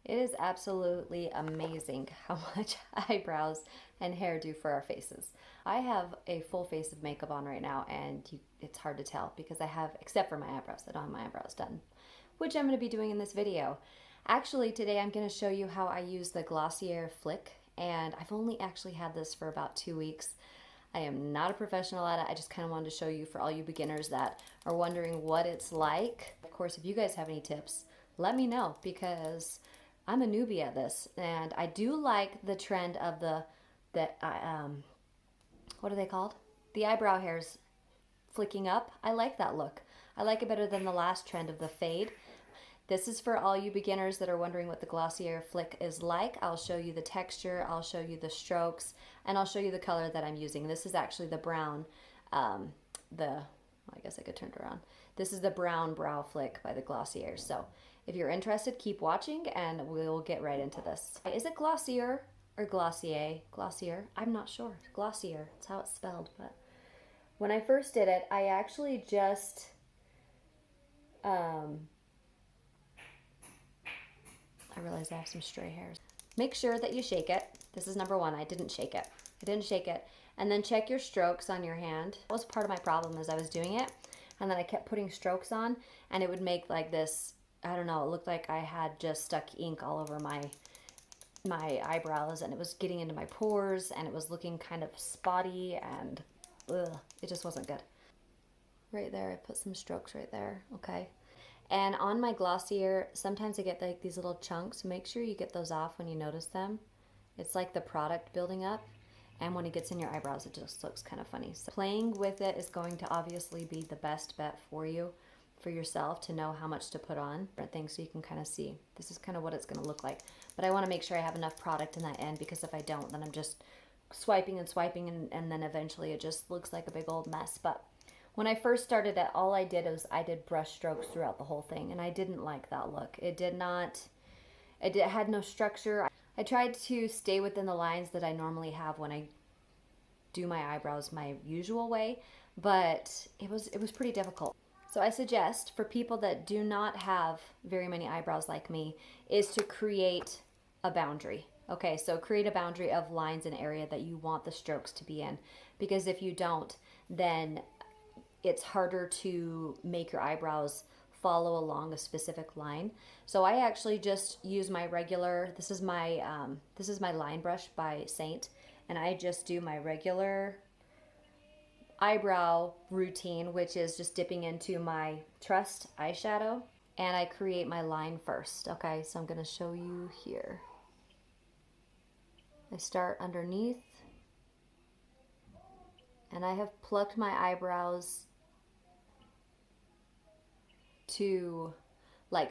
It is absolutely amazing how much eyebrows and hair do for our faces. I have a full face of makeup on right now, and it's hard to tell because I have, except for my eyebrows, I don't have my eyebrows done, which I'm going to be doing in this video. Actually, today I'm going to show you how I use the Glossier Flick, and I've only actually had this for about 2 weeks. I am not a professional at it. I just kind of wanted to show you for all you beginners that are wondering what it's like. Of course, if you guys have any tips, let me know because I'm a newbie at this, and I do like the trend of what are they called? The eyebrow hairs flicking up. I like that look. I like it better than the last trend of the fade. This is for all you beginners that are wondering what the Glossier Flick is like. I'll show you the texture, I'll show you the strokes, and I'll show you the color that I'm using. This is actually the brown, I guess I could turn it around. This is the Brown Brow Flick by the Glossier. So if you're interested, keep watching and we'll get right into this. Is it Glossier or Glossier? Glossier? I'm not sure. Glossier. That's how it's spelled. But when I first did it, I actually just I realize I have some stray hairs. Make sure that you shake it. This is number one. I didn't shake it. And then check your strokes on your hand. That was part of my problem as I was doing it. And then I kept putting strokes on and it would make like this, I don't know, it looked like I had just stuck ink all over my eyebrows, and it was getting into my pores and it was looking kind of spotty and it just wasn't good. Right there, I put some strokes right there, okay. And on my Glossier, sometimes I get like these little chunks. Make sure you get those off when you notice them. It's like the product building up. And when it gets in your eyebrows, it just looks kind of funny. So playing with it is going to obviously be the best bet for you, for yourself, to know how much to put on different things so you can kind of see. This is kind of what it's going to look like. But I want to make sure I have enough product in that end, because if I don't, then I'm just swiping and swiping, and then eventually it just looks like a big old mess. But when I first started it, all I did was I did brush strokes throughout the whole thing, and I didn't like that look. It had no structure. I tried to stay within the lines that I normally have when I do my eyebrows my usual way, but it was pretty difficult. So I suggest for people that do not have very many eyebrows like me is to create a boundary. Okay, so create a boundary of lines and area that you want the strokes to be in, because if you don't, then it's harder to make your eyebrows follow along a specific line. So I actually just use my regular, this is my line brush by Seint, and I just do my regular eyebrow routine, which is just dipping into my Trust eyeshadow, and I create my line first. Okay, so I'm gonna show you here. I start underneath, and I have plucked my eyebrows to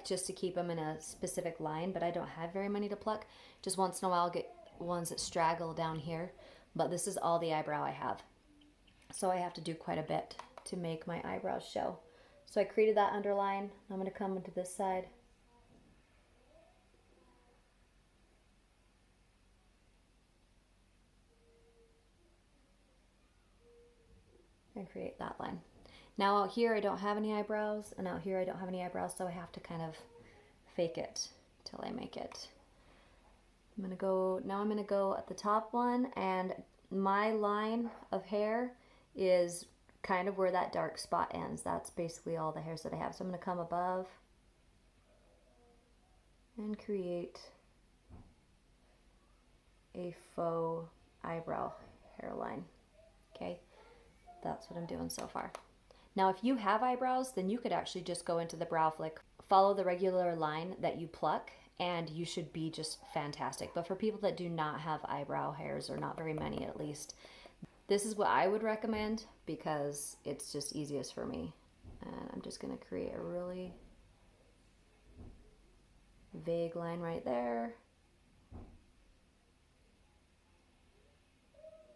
just to keep them in a specific line, but I don't have very many to pluck. Just once in a while I'll get ones that straggle down here, but this is all the eyebrow I have. So I have to do quite a bit to make my eyebrows show. So I created that underline. I'm going to come into this side. And create that line. Now out here I don't have any eyebrows, and out here I don't have any eyebrows, so I have to kind of fake it till I make it. I'm gonna go at the top one, and my line of hair is kind of where that dark spot ends. That's basically all the hairs that I have. So I'm gonna come above and create a faux eyebrow hairline. Okay, that's what I'm doing so far. Now, if you have eyebrows, then you could actually just go into the Brow Flick, follow the regular line that you pluck, and you should be just fantastic. But for people that do not have eyebrow hairs, or not very many at least, this is what I would recommend because it's just easiest for me. And I'm just going to create a really vague line right there.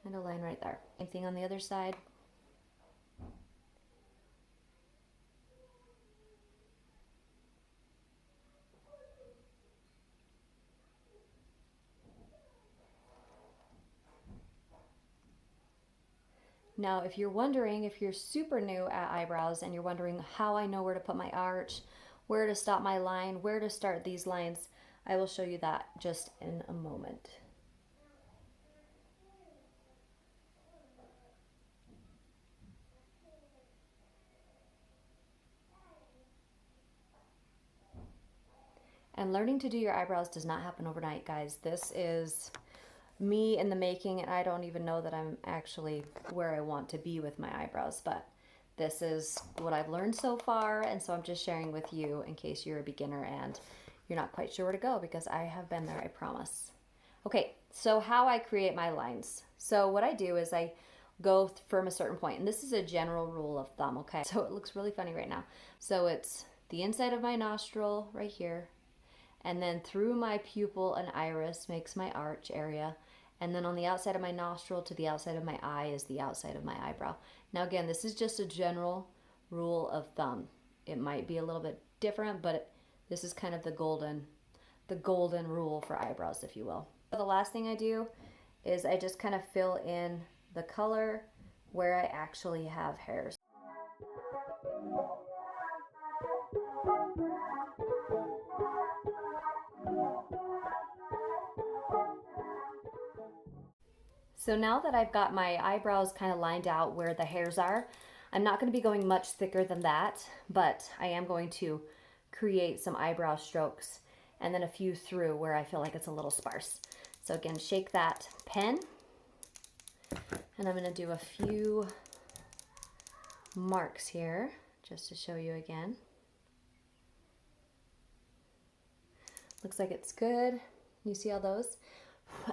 And a line right there. Same thing on the other side. Now, if you're wondering, if you're super new at eyebrows and you're wondering how I know where to put my arch, where to stop my line, where to start these lines, I will show you that just in a moment. And learning to do your eyebrows does not happen overnight, guys. This is me in the making, and I don't even know that I'm actually where I want to be with my eyebrows, but this is what I've learned so far, and so I'm just sharing with you in case you're a beginner and you're not quite sure where to go, because I have been there, I promise. Okay, so how I create my lines. So what I do is I go from a certain point, and this is a general rule of thumb, okay? So it looks really funny right now. So it's the inside of my nostril right here, and then through my pupil and iris makes my arch area. And then on the outside of my nostril to the outside of my eye is the outside of my eyebrow. Now again, this is just a general rule of thumb. It might be a little bit different, but this is kind of the golden rule for eyebrows, if you will. The last thing I do is I just kind of fill in the color where I actually have hairs. So now that I've got my eyebrows kind of lined out where the hairs are, I'm not going to be going much thicker than that, but I am going to create some eyebrow strokes and then a few through where I feel like it's a little sparse. So again, shake that pen, and I'm going to do a few marks here just to show you again. Looks like it's good. You see all those?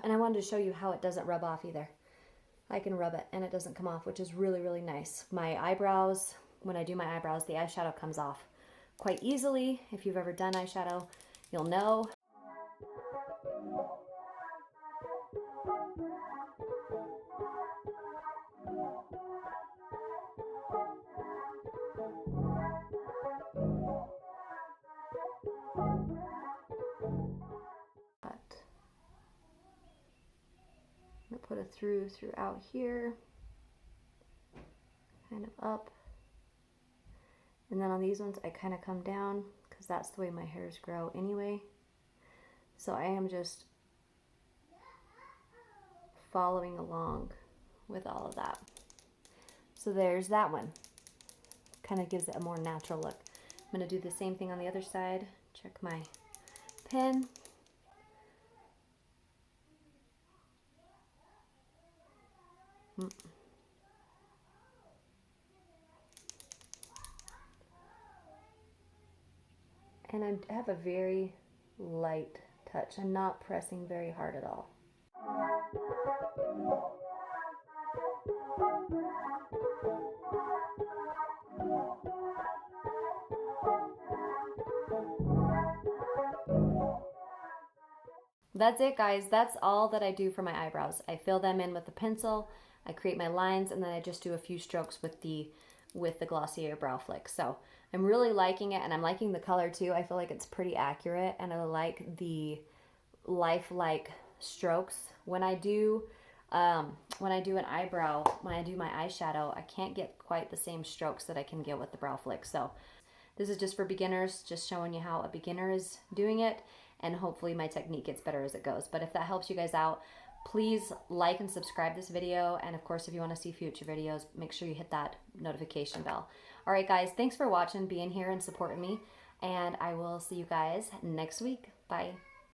And I wanted to show you how it doesn't rub off either. I can rub it and it doesn't come off, which is really, really nice. My eyebrows, when I do my eyebrows, the eyeshadow comes off quite easily. If you've ever done eyeshadow, you'll know. I'm gonna put a throughout here, kind of up. And then on these ones, I kind of come down because that's the way my hairs grow anyway. So I am just following along with all of that. So there's that one. Kind of gives it a more natural look. I'm gonna do the same thing on the other side. Check my pen. And I have a very light touch. I'm not pressing very hard at all. That's it, guys. That's all that I do for my eyebrows. I fill them in with the pencil, I create my lines, and then I just do a few strokes with the Glossier Brow Flick. So I'm really liking it, and I'm liking the color too. I feel like it's pretty accurate, and I like the lifelike strokes. When I do an eyebrow, when I do my eyeshadow, I can't get quite the same strokes that I can get with the Brow Flick. So this is just for beginners, just showing you how a beginner is doing it, and hopefully my technique gets better as it goes. But if that helps you guys out, please like and subscribe this video. And of course, if you want to see future videos, make sure you hit that notification bell. All right, guys, thanks for watching, being here and supporting me. And I will see you guys next week. Bye.